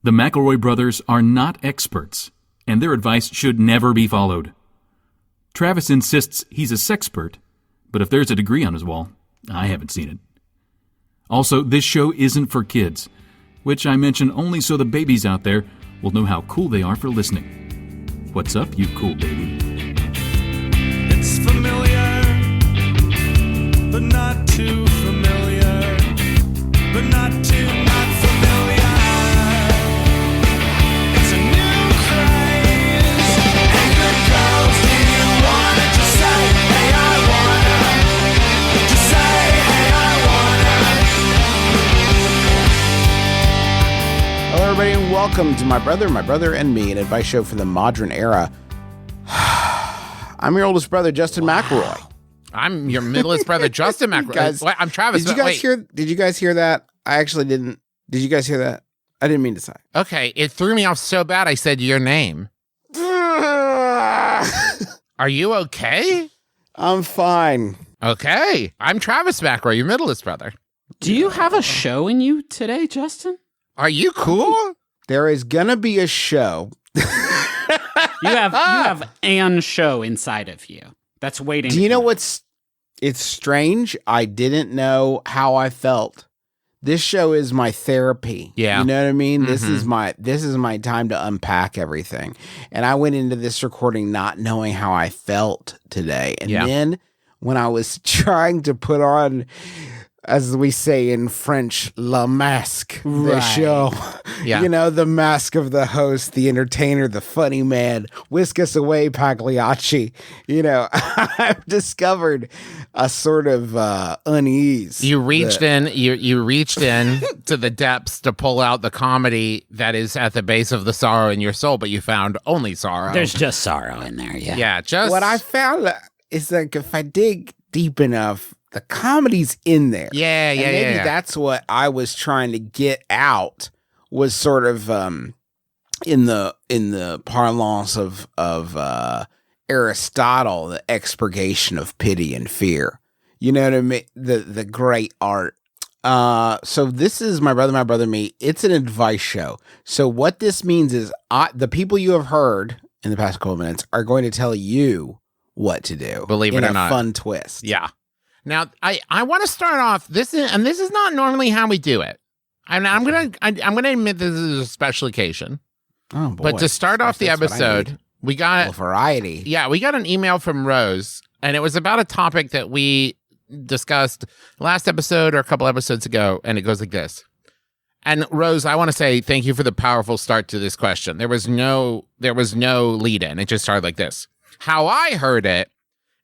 The McElroy brothers are not experts, and their advice should never be followed. Travis insists he's a sexpert, but if there's a degree on his wall, I haven't seen it. Also, this show isn't for kids, which I mention only so the babies out there will know how cool they are for listening. What's up, you cool baby? It's familiar, but not too familiar, but not too not familiar. It's a new craze. Hey, good girls, do you wanna just say, hey, I wanna? Just say, hey, I wanna. Hello, everybody, and welcome to My Brother, and Me, an advice show for the modern era. I'm your oldest brother, Justin McElroy. I'm your middleest brother, Justin McElroy. Guys, What? I'm Travis. Did you guys hear that? I actually didn't. Did you guys hear that? I didn't mean to say. Okay, it threw me off so bad I said your name. Are you okay? I'm fine. Okay. I'm Travis McElroy, your middleest brother. Do you have a show in you today, Justin? Are you cool? There is gonna be a show. You have an show inside of you that's waiting. Do you know what's? It's strange. I didn't know how I felt. This show is my therapy. Yeah. You know what I mean? Mm-hmm. This is my time to unpack everything. And I went into this recording not knowing how I felt today. And then when I was trying to put on, as we say in French, la masque, the show. Yeah. You know, the mask of the host, the entertainer, the funny man, whisk us away, Pagliacci. You know, I've discovered a sort of unease. You reached in to the depths to pull out the comedy that is at the base of the sorrow in your soul, but you found only sorrow. There's just sorrow in there, yeah. Yeah, just What I found is like if I dig deep enough, the comedy's in there. Yeah. Maybe that's what I was trying to get out, was sort of in the parlance of Aristotle, the expurgation of pity and fear. You know what I mean? The great art. So this is My Brother, Me. It's an advice show. So what this means is the people you have heard in the past couple of minutes are going to tell you what to do. Believe it in or a not. fun twist. Yeah. Now, I want to start off this is not normally how we do it. I'm gonna admit this is a special occasion. Oh boy! But to start off the That's what I episode, need. we got variety. Yeah, we got an email from Rose, and it was about a topic that we discussed last episode or a couple episodes ago, and it goes like this. And Rose, I want to say thank you for the powerful start to this question. There was no lead in. It just started like this. How I heard it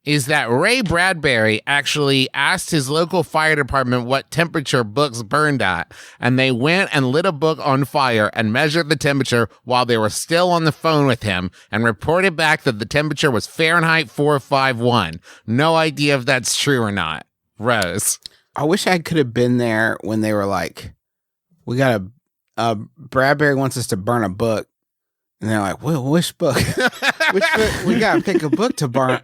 is that Ray Bradbury actually asked his local fire department what temperature books burned at, and they went and lit a book on fire and measured the temperature while they were still on the phone with him and reported back that the temperature was Fahrenheit 451. No idea if that's true or not. Rose. I wish I could have been there when they were like, we got Bradbury wants us to burn a book. And they're like, well, which book? Which book? We got to pick a book to burn.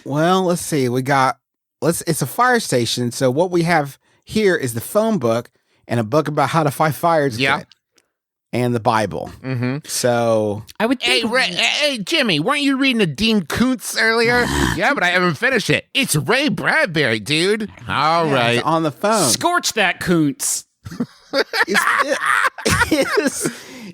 Well, let's see. It's a fire station. So what we have here is the phone book and a book about how to fight fires. Yeah. And the Bible. Mm-hmm. So I would think. Hey, Jimmy, weren't you reading a Dean Koontz earlier? Yeah, but I haven't finished it. It's Ray Bradbury, dude. All right. It's on the phone. Scorch that Koontz.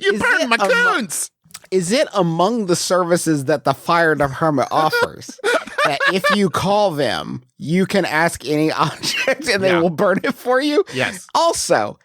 You burned my Koontz. Is it among the services that the fire department offers that if you call them, you can ask any object and they will burn it for you? Yes. Also,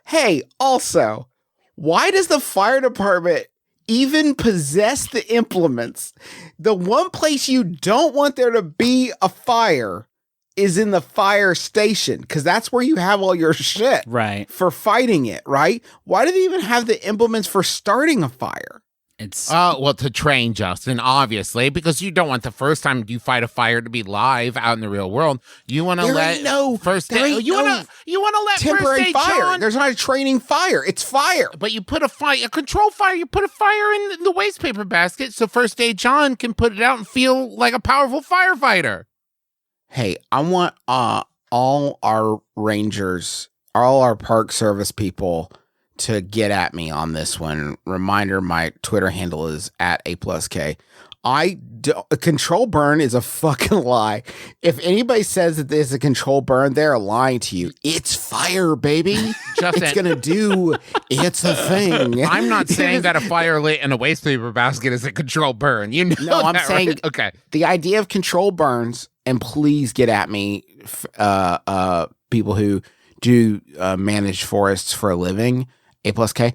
why does the fire department even possess the implements? The one place you don't want there to be a fire is in the fire station, because that's where you have all your shit for fighting it, right? Why do they even have the implements for starting a fire? It's well, to train, Justin, obviously, because you don't want the first time you fight a fire to be live out in the real world. You want to let first aid. You want to let temporary first aid fire. John. There's not a training fire. It's fire. But you put a control fire. You put a fire in the waste paper basket so First Aid John can put it out and feel like a powerful firefighter. Hey, I want all our rangers, all our park service people to get at me on this one. Reminder, my Twitter handle is @A+K. A control burn is a fucking lie. If anybody says that this is a control burn, they're lying to you. It's fire, baby. Justin. It's gonna do. It's a thing. I'm not saying that a fire lit in a waste paper basket is a controlled burn. You know No, I'm that, saying right? Okay. the idea of control burns, and please get at me, people who do manage forests for a living. A+K.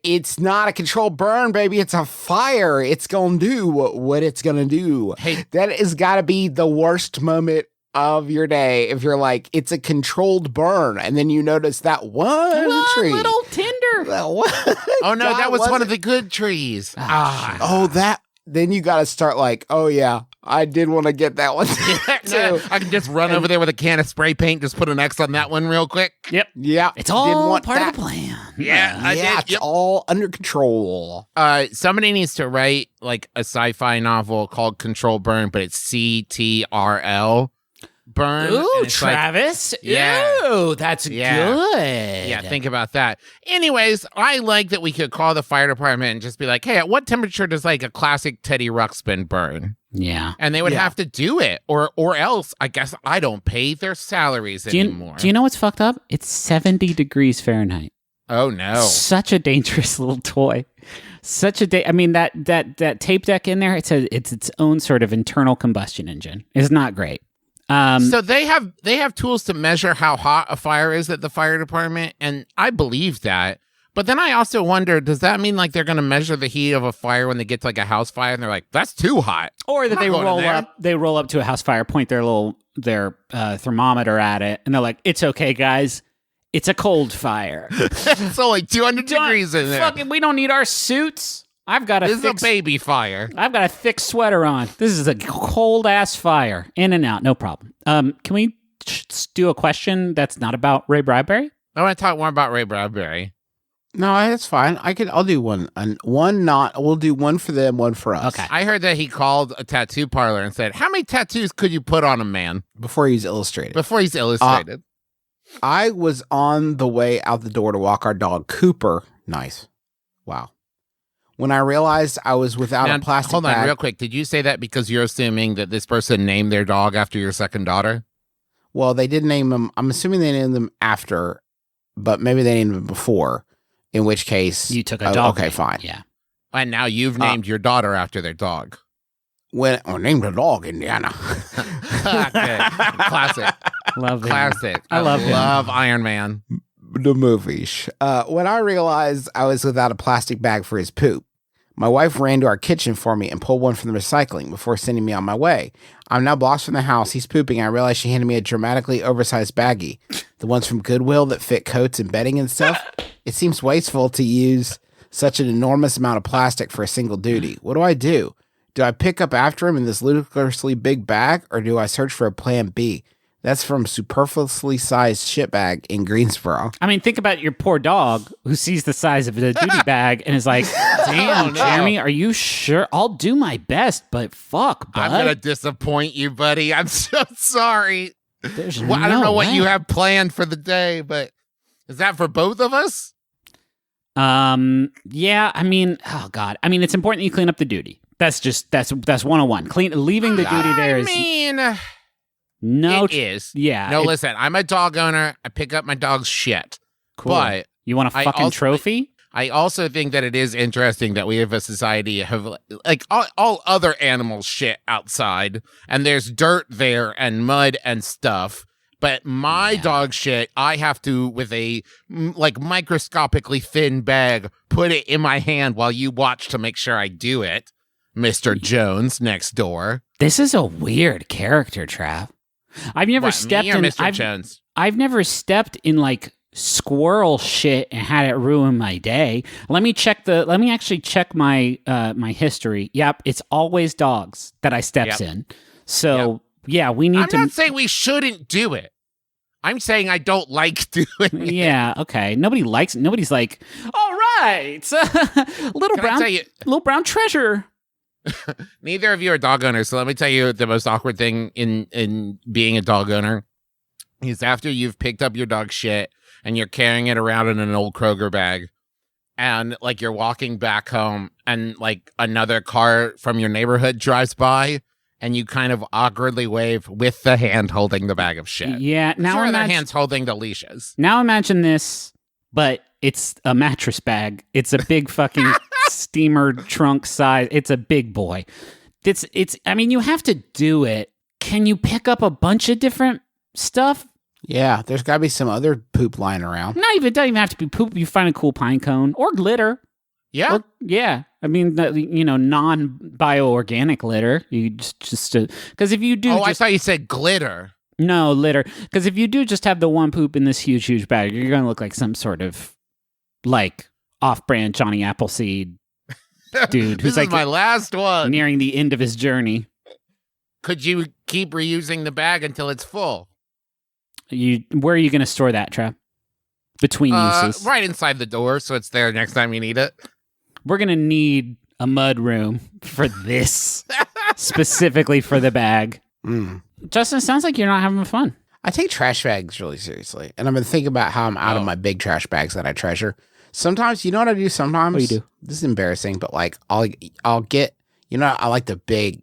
It's not a controlled burn, baby. It's a fire. It's gonna do what it's gonna do. Hey. That has got to be the worst moment of your day if you're like, it's a controlled burn, and then you notice that one tree. little tinder. That one- Oh no, God, that was one wasn't- of the good trees. Oh, that. Then you got to start like, oh yeah, I did want to get that one too. I can just run over there with a can of spray paint, just put an X on that one real quick. Yep. Yeah, It's did all want part that. of the plan. Yeah, I Yeah, did. it's Yep. all under control. Somebody needs to write like a sci-fi novel called Control Burn, but it's CTRL burn. Ooh, and it's like- Travis. Yeah. Ooh, that's Yeah. good. yeah, think about that. Anyways, I like that we could call the fire department and just be like, hey, at what temperature does like a classic Teddy Ruxpin burn? Yeah. And they would Yeah. have to do it, or else I guess I don't pay their salaries anymore. Do you know what's fucked up? It's 70 degrees Fahrenheit. Oh no. Such a dangerous little toy. Such a I mean that tape deck in there, it's its own sort of internal combustion engine. It's not great. So they have tools to measure how hot a fire is at the fire department, and I believe that. But then I also wonder, does that mean like they're going to measure the heat of a fire when they get to like a house fire, and they're like, that's too hot? Or that I'm they not going in there. roll up to a house fire, point their thermometer at it, and they're like, "It's okay, guys. It's a cold fire. It's only 200 degrees in there. Fucking, we don't need our suits. I've got This is a baby fire. I've got a thick sweater on. This is a cold ass fire. In and out, no problem. Can we do a question that's not about Ray Bradbury? I want to talk more about Ray Bradbury. No, that's fine. I'll do one. We'll do one for them, one for us. Okay. I heard that he called a tattoo parlor and said, how many tattoos could you put on a man Before he's illustrated. before he's illustrated? I was on the way out the door to walk our dog, Cooper. Nice. Wow. When I realized I was without Now, a plastic hold on, bag. real quick. Did you say that because you're assuming that this person named their dog after your second daughter? Well, they did name him. I'm assuming they named them after, but maybe they named him before. In which case, You took a dog. Okay, name. fine. Yeah. And now you've named your daughter after their dog. When I named a dog Indiana. Okay. Classic. Love him. Classic. I love him. Love Iron Man. The movies. When I realized I was without a plastic bag for his poop, my wife ran to our kitchen for me and pulled one from the recycling before sending me on my way. I'm now blocks from the house. He's pooping. I realized she handed me a dramatically oversized baggie. The ones from Goodwill that fit coats and bedding and stuff. It seems wasteful to use such an enormous amount of plastic for a single duty. What do? Do I pick up after him in this ludicrously big bag, or do I search for a plan B? That's from superfluously sized shit bag in Greensboro. I mean, think about your poor dog who sees the size of the duty bag and is like, damn, Oh, no. Jeremy, are you sure? I'll do my best, but fuck, bud. I'm going to disappoint you, buddy. I'm so sorry. There's Well, I don't no know what way. you have planned for the day, but is that for both of us? Yeah, I mean, oh God. I mean, it's important that you clean up the duty. That's 101. Leaving the duty there is no. it is. Yeah. No, it's listen, I'm a dog owner. I pick up my dog's shit. cool. But You want a I fucking also- trophy? I also think that it is interesting that we have a society have like all other animals shit outside, and there's dirt there and mud and stuff. But my dog shit, I have to, with a like microscopically thin bag, put it in my hand while you watch to make sure I do it. Mr. Jones next door. This is a weird character, Trav. I've never What, stepped me or in. Mr. Jones. I've never stepped in like squirrel shit and had it ruin my day. Let me actually check my my history. Yep, it's always dogs that I steps in. So yeah, we need I'm to. not saying we shouldn't do it. I'm saying I don't like doing it. Yeah, okay. Nobody's like, all right, little Can I tell you- little brown treasure. Neither of you are dog owners, so let me tell you the most awkward thing in being a dog owner is after you've picked up your dog shit and you're carrying it around in an old Kroger bag, and like you're walking back home, and like another car from your neighborhood drives by, and you kind of awkwardly wave with the hand holding the bag of shit. Yeah, now Your other imagine, hand's holding the leashes. now imagine this, but it's a mattress bag. It's a big fucking steamer trunk size. It's a big boy. It's. I mean, you have to do it. Can you pick up a bunch of different stuff? Yeah, there's got to be some other poop lying around. It doesn't even have to be poop. You find a cool pine cone or glitter. Yeah. Yeah. I mean, non-bioorganic litter. You just because if you do, I thought you said glitter. No litter. Because if you do just have the one poop in this huge bag, you're going to look like some sort of like off-brand Johnny Appleseed dude who's This like is my last one. nearing the end of his journey. Could you keep reusing the bag until it's full? Where are you going to store that, Trav? Between uses, Right inside the door, so it's there next time you need it. we're going to need a mud room for this, specifically for the bag. Mm. Justin, it sounds like you're not having fun. I take trash bags really seriously, and I've been thinking about how I'm out of my big trash bags that I treasure. Sometimes, you know what I do sometimes? What do you do? This is embarrassing, but like I'll get, I like the big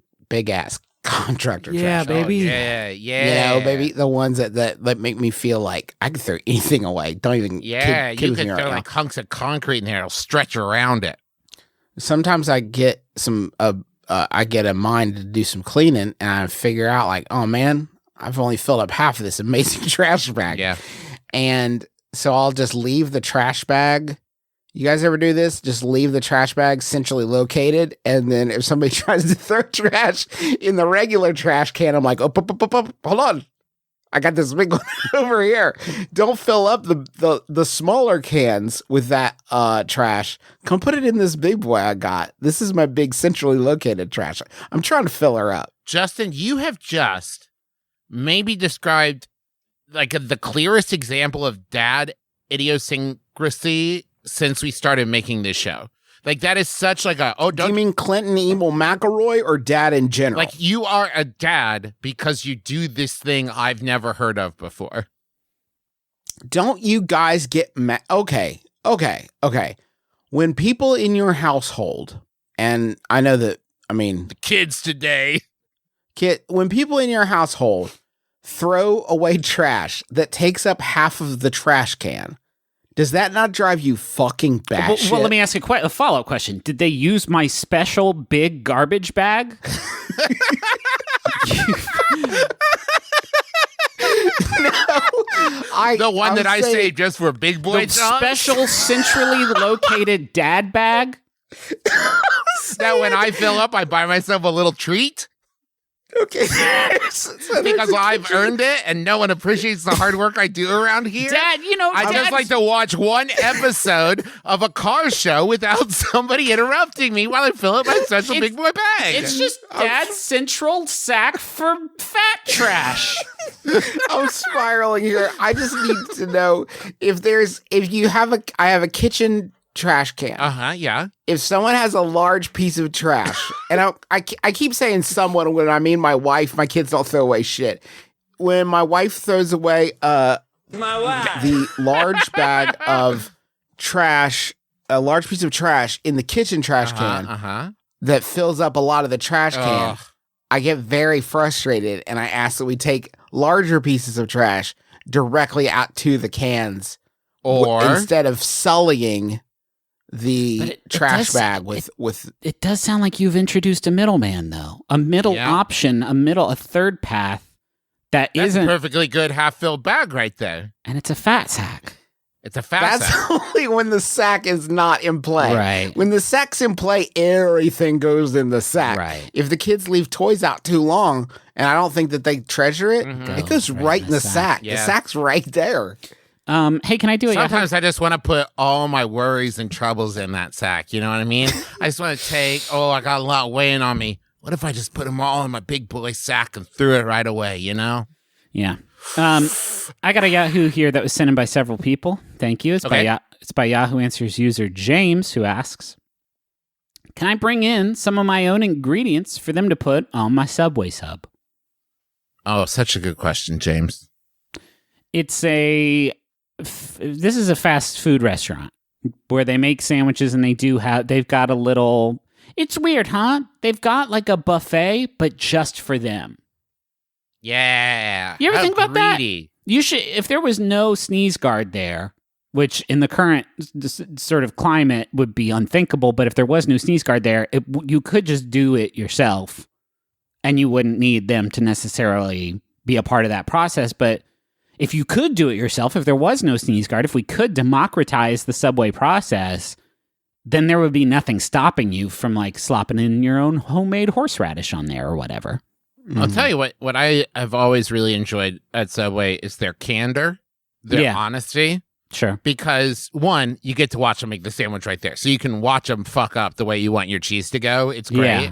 ass contractor trash. baby. Yeah. You know, baby, the ones that make me feel like I can throw anything away. Don't even Yeah, kid you with could me throw right like hunks of concrete in there. It'll stretch around it. Sometimes I get I get a mind to do some cleaning, and I figure out like, oh man, I've only filled up half of this amazing trash bag. Yeah. And so I'll just leave the trash bag. You guys ever do this? Just leave the trash bag centrally located, and then if somebody tries to throw trash in the regular trash can, I'm like, oh, hold on. I got this big one over here. Don't fill up the smaller cans with that trash. Come put it in this big boy I got. This is my big centrally located trash. I'm trying to fill her up. Justin, you have just maybe described like the clearest example of dad idiosyncrasy since we started making this show. Like that is such like a, Do you mean Clinton Evil McElroy or dad in general? like you are a dad because you do this thing I've never heard of before. Don't you guys get mad? Okay. When people in your household, and I know that, I mean, The kids today. when people in your household throw away trash that takes up half of the trash can, does that not drive you fucking batshit? Well, let me ask you a follow-up question. Did they use my special big garbage bag? The one that I saying- saved just for big boy The John? special centrally located dad bag? That when I fill up, I buy myself a little treat Okay. because I've earned it and no one appreciates the hard work I do around here. Dad, I just Dad's- like to watch one episode of a car show without somebody interrupting me while I fill up my special big boy bag. It's just Dad's central sack for fat trash. I'm spiraling here. I just need to know I have a kitchen trash can. Yeah. If someone has a large piece of trash, and I keep saying someone when I mean my wife, my kids don't throw away shit. When my wife throws away the large bag of trash, a large piece of trash in the kitchen trash can that fills up a lot of the trash can, I get very frustrated, and I ask that we take larger pieces of trash directly out to the cans, Or instead of sullying the But it trash does- bag with It does sound like you've introduced a middleman, though. A middle Yeah. option, a third path that that's a isn't, perfectly good half-filled bag right there. and it's a fat sack. It's a fat That's sack. only when the sack is not in play. Right. When the sack's in play, everything goes in the sack. Right. If the kids leave toys out too long, and I don't think that they treasure it, it goes right in the sack. Yeah. The sack's right there. Hey, can I do it? Sometimes I just want to put all my worries and troubles in that sack. You know what I mean? I just want to I got a lot weighing on me. What if I just put them all in my big boy sack and threw it right away, you know? Yeah. I got a Yahoo here that was sent in by several people. Thank you. It's by Yahoo Answers user James, who asks, can I bring in some of my own ingredients for them to put on my Subway sub? Oh, such a good question, James. It's a this is a fast food restaurant where they make sandwiches and they've got a little, it's weird, huh? They've got like a buffet, but just for them. Yeah. You ever How think about greedy. that? You should, if there was no sneeze guard there, which in the current sort of climate would be unthinkable, but if there was no sneeze guard there, you could just do it yourself and you wouldn't need them to necessarily be a part of that process. But if you could do it yourself, if there was no sneeze guard, if we could democratize the Subway process, then there would be nothing stopping you from like slopping in your own homemade horseradish on there or whatever. I'll tell you what I have always really enjoyed at Subway is their candor, their honesty. Sure. Because, one, you get to watch them make the sandwich right there. So you can watch them fuck up the way you want your cheese to go. It's great.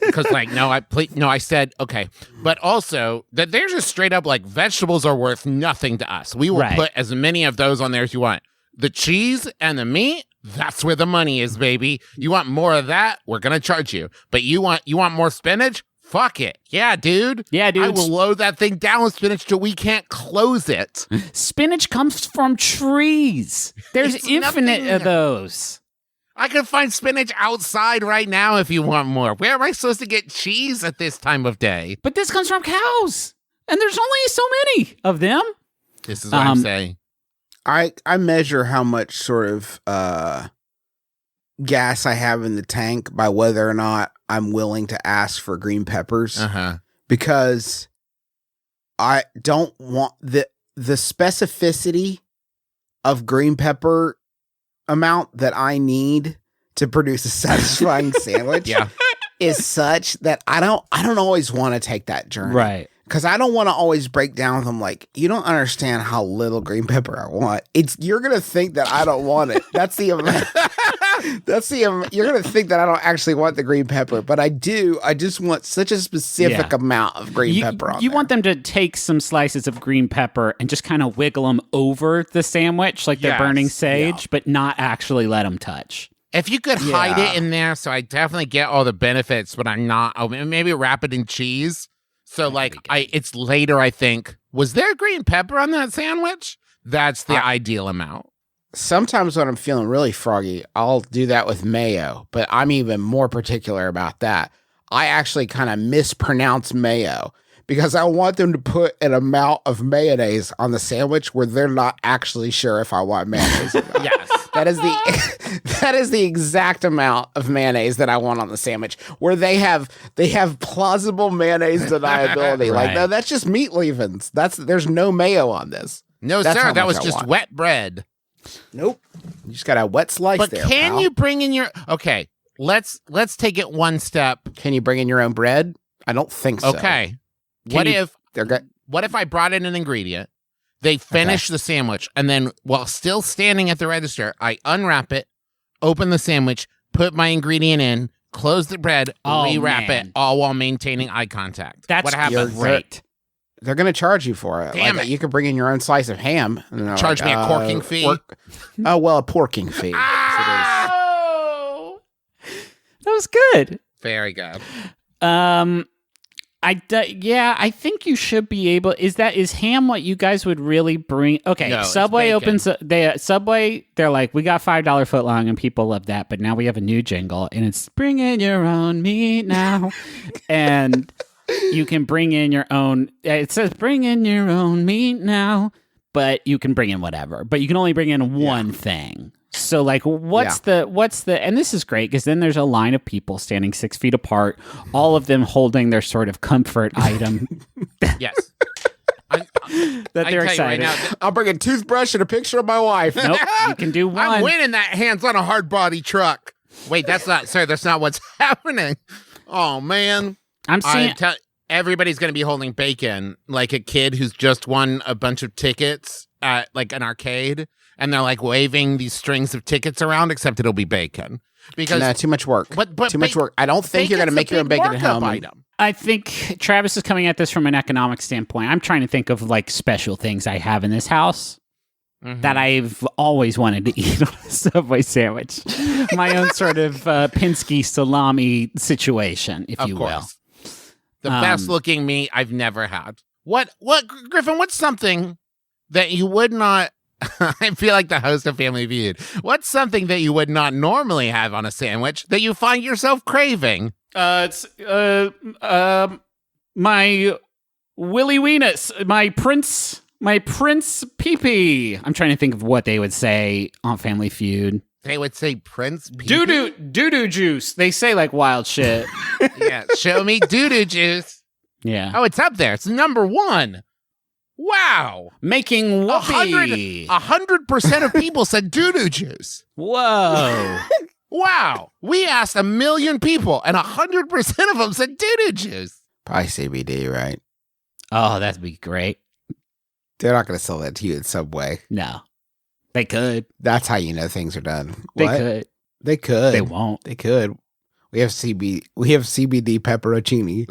Because, like, I said, okay. But also, that they're just straight up, like, vegetables are worth nothing to us. We will put as many of those on there as you want. The cheese and the meat, that's where the money is, baby. You want more of that? We're going to charge you. But you want more spinach? Fuck it. Yeah, dude. Yeah, dude. I will load that thing down with spinach till we can't close it. Spinach comes from trees. There's It's infinite nothing. of those. I can find spinach outside right now if you want more. Where am I supposed to get cheese at this time of day? But this comes from cows. And there's only so many of them. This is what I'm saying. I measure how much sort of gas I have in the tank by whether or not I'm willing to ask for green peppers, because I don't want the specificity of green pepper amount that I need to produce a satisfying sandwich is such that I don't always want to take that journey. Right. Because I don't want to always break down with them like, you don't understand how little green pepper I want. You're going to think that I don't want it. That's the amount. You're going to think that I don't actually want the green pepper, but I do. I just want such a specific amount of green pepper on You there. want them to take some slices of green pepper and just kind of wiggle them over the sandwich like they're burning sage, but not actually let them touch. If you could hide it in there, so I definitely get all the benefits, but I'm not. Oh, maybe wrap it in cheese. So, like, it's later, I think. Was there green pepper on that sandwich? That's the ideal amount. Sometimes when I'm feeling really froggy, I'll do that with mayo, but I'm even more particular about that. I actually kind of mispronounce mayo because I want them to put an amount of mayonnaise on the sandwich where they're not actually sure if I want mayonnaise or not. Yes. That is the exact amount of mayonnaise that I want on the sandwich, where they have plausible mayonnaise deniability. Like, no, that's just meat leavings. There's no mayo on this. No, That's sir, how that much was I just want. wet bread. Nope. You just got a wet slice But there. can pal. you bring in your... Okay, let's take it one step. Can you bring in your own bread? I don't think so. Okay. Can What you- if... They're good. What if I brought in an ingredient, they finish the sandwich, and then while still standing at the register, I unwrap it, open the sandwich, put my ingredient in, close the bread, rewrap it, all while maintaining eye contact. That's what happens? great. They're going to charge you for it. Damn it. You can bring in your own slice of ham. And they're Charge like, me a corking fee? a porking fee. Yes, Oh! That was good. Very good. I think you should be able. Is ham what you guys would really bring? Okay, No, it's Subway bacon. opens. Subway, they're like, we got $5 footlong, and people love that. But now we have a new jingle, and it's bring in your own meat now, and you can bring in your own. It says bring in your own meat now, but you can bring in whatever. But you can only bring in one thing. So, like, what's the, and this is great because then there's a line of people standing 6 feet apart, all of them holding their sort of comfort item Yes. that they're excited. I'll bring a toothbrush and a picture of my wife. Nope, you can do one. I'm winning that hands on a hard body truck. Wait, that's not what's happening. Oh, man. I'm seeing. Everybody's going to be holding bacon like a kid who's just won a bunch of tickets at like an arcade, and they're like waving these strings of tickets around, except it'll be bacon. Because No, too much work. But too much work. I don't think you're going to make your own bacon at home. Item. I think Travis is coming at this from an economic standpoint. I'm trying to think of like special things I have in this house that I've always wanted to eat on a Subway sandwich. My own sort of Pinsky salami situation, if you will. The best looking meat I've never had. What, Griffin, what's something that you would not I feel like the host of Family Feud. What's something that you would not normally have on a sandwich that you find yourself craving? It's my Willy Weenus, my Prince Pee-Pee. I'm trying to think of what they would say on Family Feud. They would say Prince Doo-doo juice. They say like wild shit. Yeah, show me doo-doo juice. Yeah. Oh, it's up there. It's number 1. Wow. Making whoopee. 100% of people said doo-doo juice. Whoa. Wow. We asked 1 million people, and 100% of them said doo-doo juice. Probably CBD, right? Oh, that'd be great. They're not going to sell that to you in Subway. No. They could. That's how you know things are done. They What? could. They could. They won't. They could. We have CBD pepperoncini.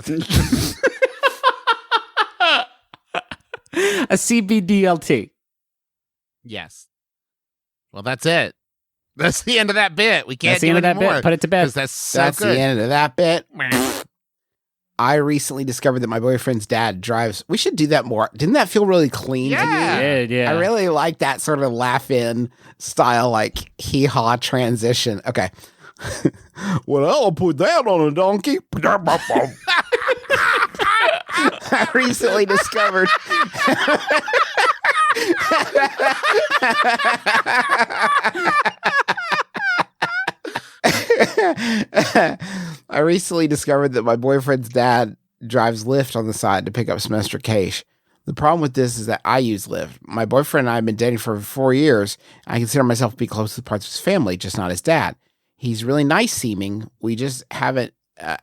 A CBDLT. Yes. Well, that's it. That's the end of that bit. We can't That's the do end of that anymore, bit. Put it to bed. 'cause that's so That's good. the end of that bit. I recently discovered that my boyfriend's dad drives. We should do that more. Didn't that feel really clean to Yeah. you? Yeah. I really like that sort of laugh-in style, like hee-haw transition. Okay. Well, I'll put that on a donkey. I recently discovered. I recently discovered that my boyfriend's dad drives Lyft on the side to pick up some extra cash. The problem with this is that I use Lyft. My boyfriend and I have been dating for 4 years. I consider myself to be close to parts of his family, just not his dad. He's really nice seeming. We just haven't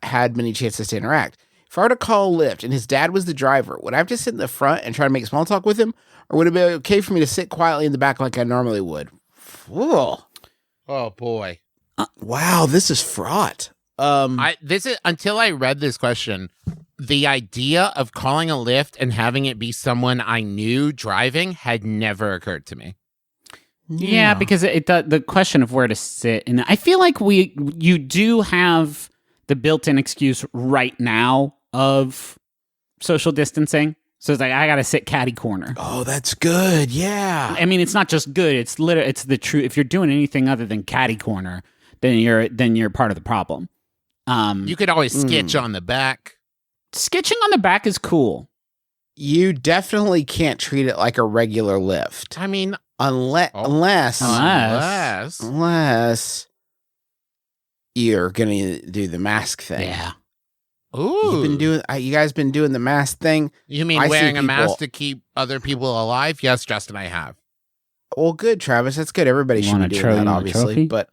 had many chances to interact. If I were to call Lyft and his dad was the driver, would I have to sit in the front and try to make small talk with him? Or would it be okay for me to sit quietly in the back like I normally would? Whoa. Oh, boy. Wow, this is fraught. Until I read this question, the idea of calling a Lyft and having it be someone I knew driving had never occurred to me. Yeah, because the question of where to sit, and I feel like you do have the built-in excuse right now of social distancing. So it's like I gotta sit catty corner. Oh, that's good. Yeah. I mean, it's not just good; it's the truth. If you're doing anything other than catty corner, then you're part of the problem. You could always sketch on the back. Sketching on the back is cool. You definitely can't treat it like a regular lift. I mean, Unless unless. you're gonna do the mask thing. Yeah. Ooh. You guys been doing the mask thing? You mean I see wearing a people- mask to keep other people alive? Yes, Justin, I have. Well, good, Travis. That's good. Everybody You should want be a doing that, trophy? obviously. But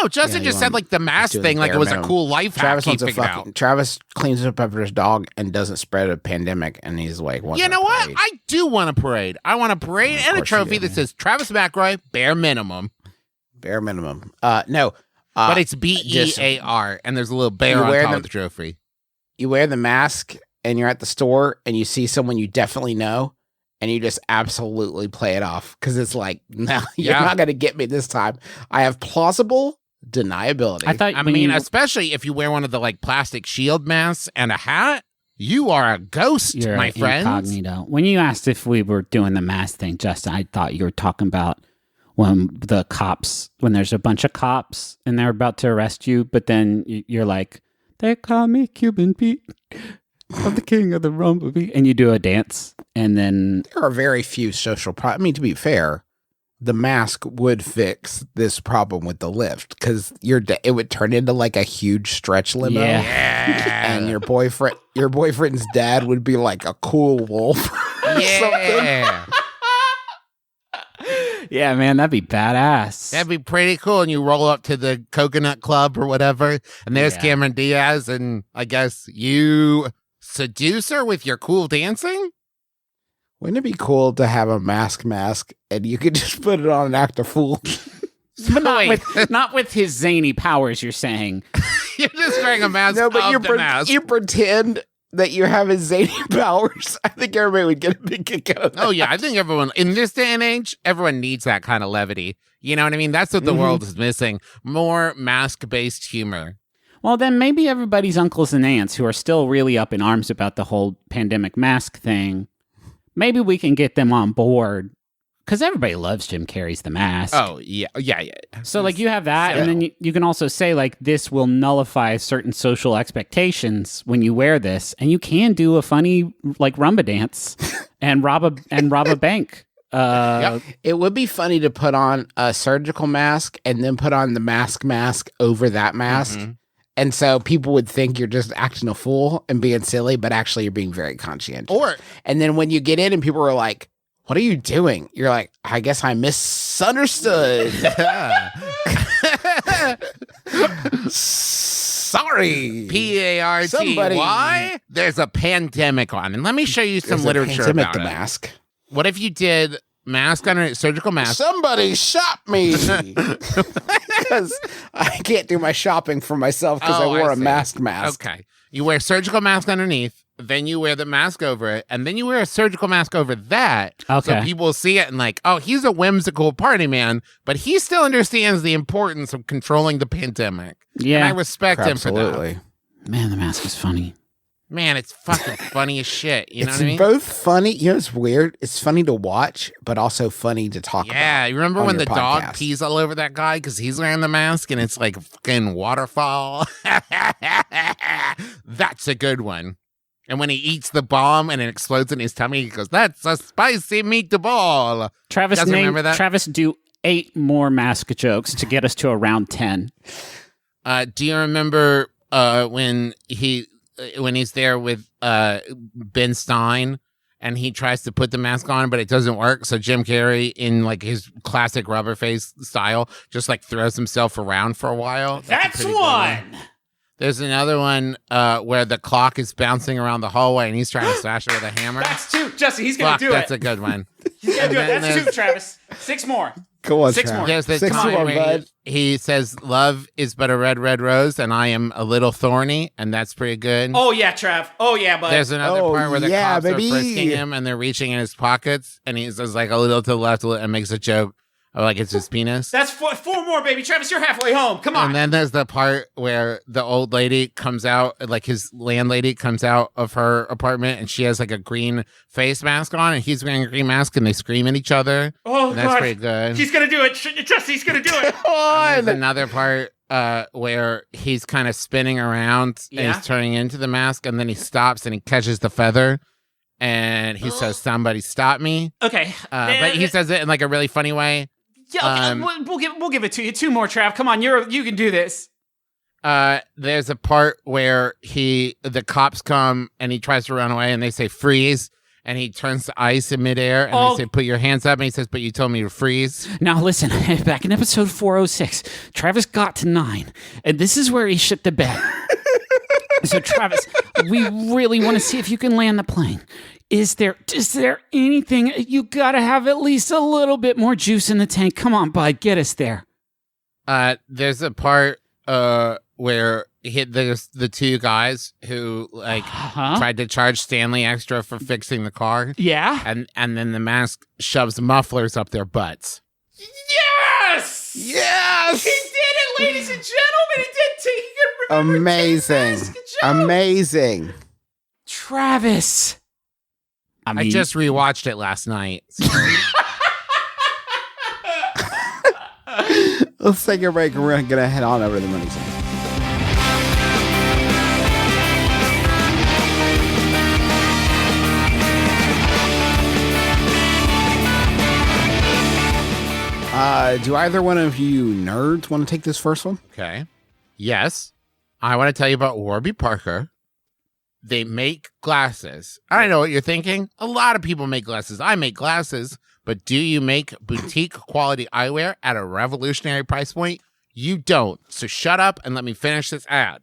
No, Justin Yeah, just you said want- like the mask doing thing, the like it bare was a minimum. cool life hack Travis he wants to figured fucking. out. Travis cleans up after his dog and doesn't spread a pandemic, and he's like, wants You a know what? parade. I do want a parade. I want a parade and a course you trophy do, that says Travis McElroy, bare minimum. Bare minimum. No. But it's BEAR, and there's a little bear You on wear top them- of the trophy. You wear the mask, and you're at the store, and you see someone you definitely know, and you just absolutely play it off because it's like, no, you're Yeah. not gonna get me this time. I have plausible deniability. I thought. I when mean, you- especially if you wear one of the like plastic shield masks and a hat, you are a ghost, you're my friends. incognito. When you asked if we were doing the mask thing, Justin, I thought you were talking about when there's a bunch of cops and they're about to arrest you, but then you're like, they call me Cuban Pete. I'm the king of the rumble beat, and you do a dance, and then there are very few social I mean, to be fair, the mask would fix this problem with the lift because it would turn into like a huge stretch limo. Yeah. And your boyfriend's dad would be like a cool wolf. or something. Yeah. yeah, man, that'd be badass. That'd be pretty cool. And you roll up to the Coconut Club or whatever, and there's Yeah. Cameron Diaz, and I guess you seduce her with your cool dancing? Wouldn't it be cool to have a mask and you could just put it on and act a fool? but Wait. not with his zany powers. You're saying You're just wearing a mask No, but of the mask. you pretend that you have his zany powers. I think everybody would get a big kick out of that. Oh, yeah. I think everyone, in this day and age, everyone needs that kind of levity. You know what I mean? That's what the world is missing. More mask-based humor. well, then maybe everybody's uncles and aunts who are still really up in arms about the whole pandemic mask thing. Maybe we can get them on board Because everybody loves Jim Carrey's The Mask. Oh, yeah. So, like, you have that, and then you can also say, like, this will nullify certain social expectations when you wear this, and you can do a funny, like, rumba dance and rob a bank. It would be funny to put on a surgical mask and then put on the mask over that mask. Mm-hmm. And so people would think you're just acting a fool and being silly, but actually you're being very conscientious. And then when you get in and people are like, what are you doing? You're like, I guess I misunderstood. Sorry. P-A-R-T-Y. Somebody- There's a pandemic on. And let me show you some There's a literature pandemic, about the it. mask. What if you did mask under surgical mask? Somebody shop me. Because I can't do my shopping for myself because I wore a see. mask. Okay. You wear surgical mask underneath, then you wear the mask over it, and then you wear a surgical mask over that. Okay. So people see it and like, oh, he's a whimsical party man, but he still understands the importance of controlling the pandemic. Yeah. And I respect him for Absolutely. that. Man, The Mask is funny. Man, it's fucking funny as shit. You know It's what I mean? both funny. You know, it's weird. It's funny to watch, but also funny to talk about. Yeah, you remember on when your the dog podcast. pees all over that guy because he's wearing the mask and it's like a fucking waterfall? That's a good one. And when he eats the bomb and it explodes in his tummy, he goes, "That's a spicy meatball." Travis, Doesn't remember that? Travis, do 8 more mask jokes to get us to around 10. Do you remember when he's there with Ben Stein and he tries to put the mask on, but it doesn't work? So Jim Carrey, in like his classic rubber face style, just like throws himself around for a while. That's a pretty good one. There's another one where the clock is bouncing around the hallway and he's trying to smash it with a hammer. That's 2. Jesse, he's going Fuck, to do that's it. a good one. He's going to do it. And That's then 2, Travis. 6 more. Go on, 6 Trav. more. There's the 6 time more, where bud. he says, "Love is but a red, red rose, and I am a little thorny," and that's pretty good. Oh, yeah, Trav. Oh, yeah, bud. There's another Oh, part where the yeah, cops baby. are frisking him and they're reaching in his pockets, and he says like a little to the left and makes a joke of like it's his penis. That's 4 more, baby. Travis, you're halfway home. Come on. And then there's the part where the old lady comes out, like his landlady comes out of her apartment, and she has like a green face mask on, and he's wearing a green mask, and they scream at each other. Oh, And that's God. pretty good. He's going to do it. Jesse's going to do it. There's another part where he's kind of spinning around and Yeah? he's turning into the mask, and then he stops and he catches the feather, and he says, "Somebody stop me!" Okay. But he says it in like a really funny way. Yeah, okay, we'll give it to you. 2 more, Trav. Come on, you can do this. There's a part where the cops come and he tries to run away, and they say freeze, and he turns to ice in midair, and Oh. they say put your hands up, and he says, "But you told me to freeze." Now, listen, back in episode 406, Travis got to 9, and this is where he shit the bed. So, Travis, we really want to see if you can land the plane. Is there anything? You got to have at least a little bit more juice in the tank. Come on, bud, get us there. There's a part where there's the 2 guys who like Huh? tried to charge Stanley extra for fixing the car, Yeah? and then the mask shoves mufflers up their butts. Yes! Yes! He did it, ladies and gentlemen. He did. He can remember Amazing. Good job. Amazing. Travis. I just rewatched it last night. So Let's take a break and we're going to head on over to the money zone. Do either one of you nerds want to take this first one? Okay. Yes. I want to tell you about Warby Parker. They make glasses. I know what you're thinking. A lot of people make glasses. I make glasses. But do you make boutique quality eyewear at a revolutionary price point? You don't. So shut up and let me finish this ad.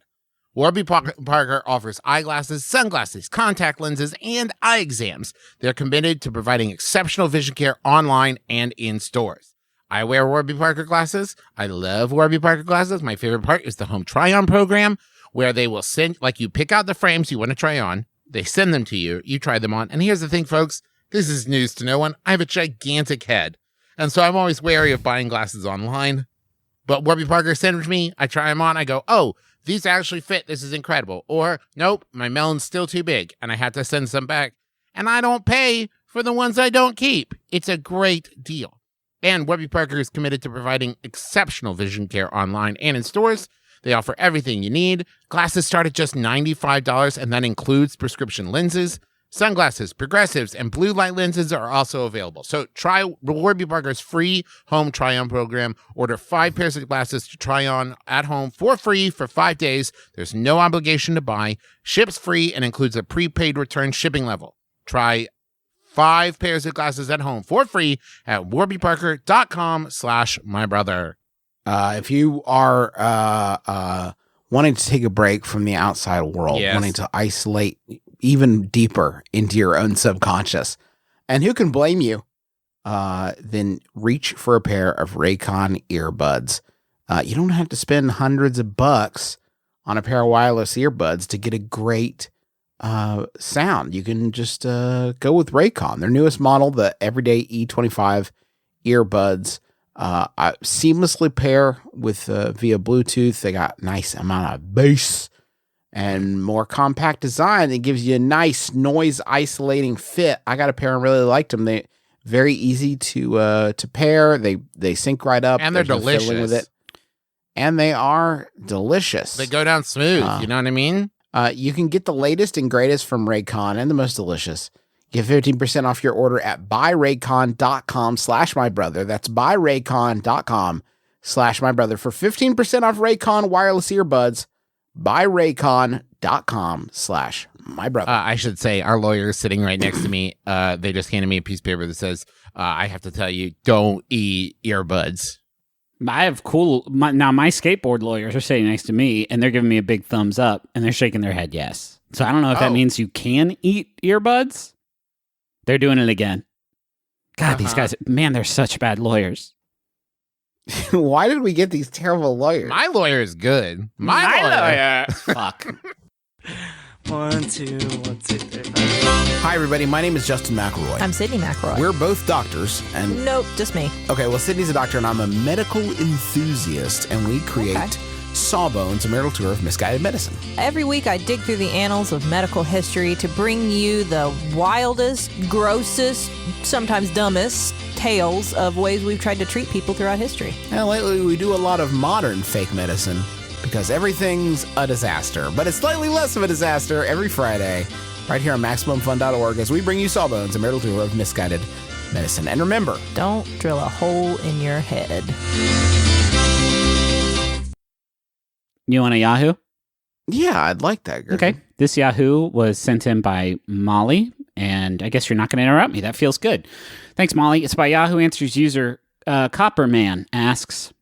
Warby Parker offers eyeglasses, sunglasses, contact lenses, and eye exams. They're committed to providing exceptional vision care online and in stores. I wear Warby Parker glasses. I love Warby Parker glasses. My favorite part is the home try-on program, where they will send, like, you pick out the frames you want to try on. They send them to you. You try them on. And here's the thing, folks. This is news to no one. I have a gigantic head. And so I'm always wary of buying glasses online. But Warby Parker sent them to me. I try them on. I go, oh, these actually fit. This is incredible. Or, nope, my melon's still too big. And I have to send some back. And I don't pay for the ones I don't keep. It's a great deal. And Warby Parker is committed to providing exceptional vision care online and in stores. They offer everything you need. Glasses start at just $95, and that includes prescription lenses. Sunglasses, progressives, and blue light lenses are also available. So try Warby Parker's free home try-on program. Order 5 pairs of glasses to try on at home for free for 5 days. There's no obligation to buy. Ships free and includes a prepaid return shipping level. Try 5 pairs of glasses at home for free at warbyparker.com/mybrother. If you are wanting to take a break from the outside world, Yes. wanting to isolate even deeper into your own subconscious, and who can blame you, then reach for a pair of Raycon earbuds. You don't have to spend hundreds of bucks on a pair of wireless earbuds to get a great sound. You can just go with Raycon. Their newest model, the Everyday E25 earbuds, seamlessly pair with via Bluetooth. They got nice amount of bass and more compact design. It gives you a nice noise isolating fit. I got a pair and really liked them. They very easy to pair. They sync right up, And they're There's no fiddling delicious. with it. And they are delicious. They go down smooth, you know what I mean? You can get the latest and greatest from Raycon and the most delicious. Get 15% off your order at buyraycon.com/mybrother. That's buyraycon.com/mybrother for 15% off Raycon wireless earbuds. Buyraycon.com/mybrother. I should say our lawyer is sitting right next to me. They just handed me a piece of paper that says, I have to tell you, don't eat earbuds. I have my skateboard lawyers are sitting next to me, and they're giving me a big thumbs up, and they're shaking their head yes. So I don't know if that means you can eat earbuds. They're doing it again. God, these guys, man, they're such bad lawyers. Why did we get these terrible lawyers? My lawyer is good. My lawyer. Fuck. 1, 2, 1, 2, 3. Hi, everybody. My name is Justin McElroy. I'm Sydney McElroy. We're both doctors, and Nope, just me. okay, well, Sydney's a doctor, and I'm a medical enthusiast, and we create Sawbones, a marital tour of misguided medicine. Every week I dig through the annals of medical history to bring you the wildest, grossest, sometimes dumbest tales of ways we've tried to treat people throughout history. And lately, we do a lot of modern fake medicine because everything's a disaster, but it's slightly less of a disaster every Friday, right here on MaximumFun.org, as we bring you Sawbones, a marital tour of misguided medicine. And remember, Don't drill a hole in your head. You want a Yahoo? yeah, I'd like that. Griffin. Okay. This Yahoo was sent in by Molly, and I guess you're not going to interrupt me. That feels good. Thanks, Molly. It's by Yahoo Answers user Copperman asks.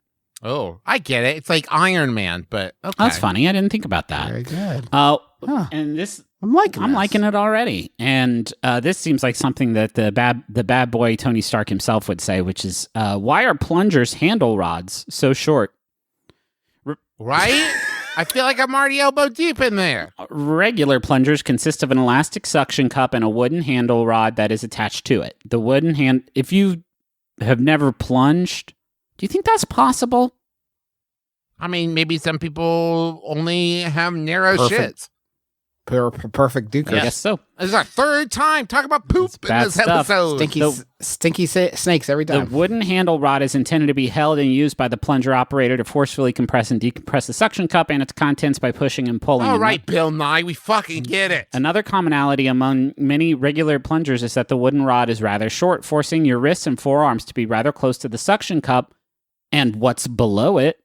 Oh, I get it. It's like Iron Man, but okay. Oh, that's funny. I didn't think about that. Very good. Huh. Huh. And this, I'm liking I'm this. liking it already. And this seems like something that the bad boy Tony Stark himself would say, which is, why are Plunger's handle rods so short? Right? I feel like I'm already elbow deep in there. Regular plungers consist of an elastic suction cup and a wooden handle rod that is attached to it. The wooden hand, if you have never plunged, do you think that's possible? I mean, maybe some people only have narrow Perfect. shits. Perfect duker. I guess so. This is our third time talking about poop It's in bad this stuff. episode. Stinky snakes every The time. wooden handle rod is intended to be held and used by the plunger operator to forcefully compress and decompress the suction cup and its contents by pushing and pulling. All right, Bill Nye, we fucking get it. Another commonality among many regular plungers is that the wooden rod is rather short, forcing your wrists and forearms to be rather close to the suction cup and what's below it.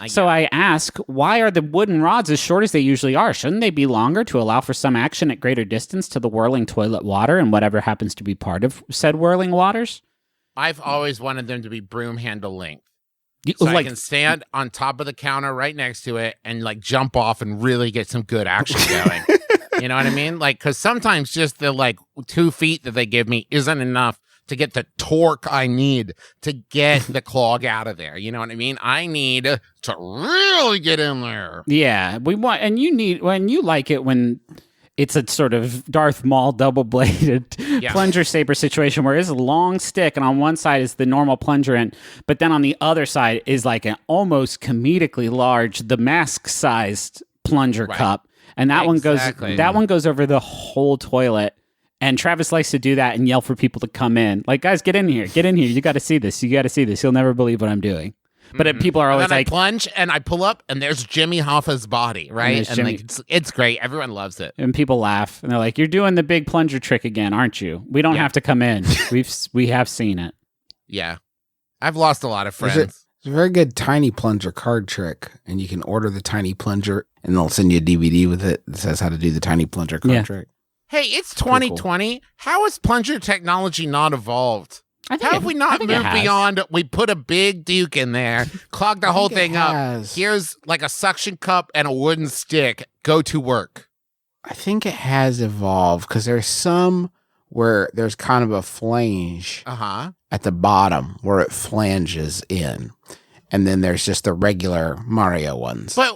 So I ask, why are the wooden rods as short as they usually are? Shouldn't they be longer to allow for some action at greater distance to the whirling toilet water and whatever happens to be part of said whirling waters? I've always wanted them to be broom handle length. So I can stand on top of the counter right next to it and like jump off and really get some good action going. You know what I mean? Like, because sometimes just the like 2 feet that they give me isn't enough to get the torque I need to get the clog out of there. You know what I mean? I need to really get in there. Yeah, we want, and you need, when you like it when it's a sort of Darth Maul double-bladed plunger saber situation where it's a long stick, and on one side is the normal plunger end, but then on the other side is like an almost comedically large, the mask-sized plunger cup, and that one goes over the whole toilet. And Travis likes to do that and yell for people to come in. Like, guys, get in here. Get in here. You got to see this. You got to see this. You'll never believe what I'm doing. But people are always and then like, I plunge and I pull up and there's Jimmy Hoffa's body, right? And like, it's great. Everyone loves it. and people laugh and they're like, you're doing the big plunger trick again, aren't you? We don't have to come in. We have seen it. Yeah. I've lost a lot of friends. It's a very good tiny plunger card trick, and you can order the tiny plunger, and they'll send you a DVD with it that says how to do the tiny plunger card trick. Hey, it's 2020. How has plunger technology not evolved? How have we not moved beyond? We put a big Duke in there, clogged the whole thing up. Here's like a suction cup and a wooden stick. Go to work. I think it has evolved because there's some where there's kind of a flange at the bottom where it flanges in, and then there's just the regular Mario ones. But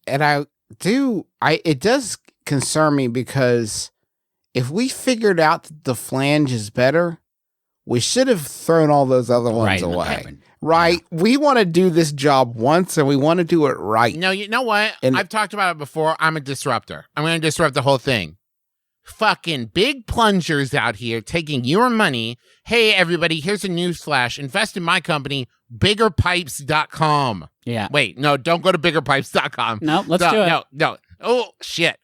it does concern me because if we figured out that the flange is better, we should have thrown all those other ones away. Right? Yeah. We want to do this job once, and we want to do it right. No, you know what? And I've talked about it before. I'm a disruptor. I'm going to disrupt the whole thing. Fucking big plungers out here taking your money. Hey, everybody, here's a news flash. Invest in my company, biggerpipes.com. Yeah. Wait, no, don't go to biggerpipes.com. No, let's do it. No. Oh, shit.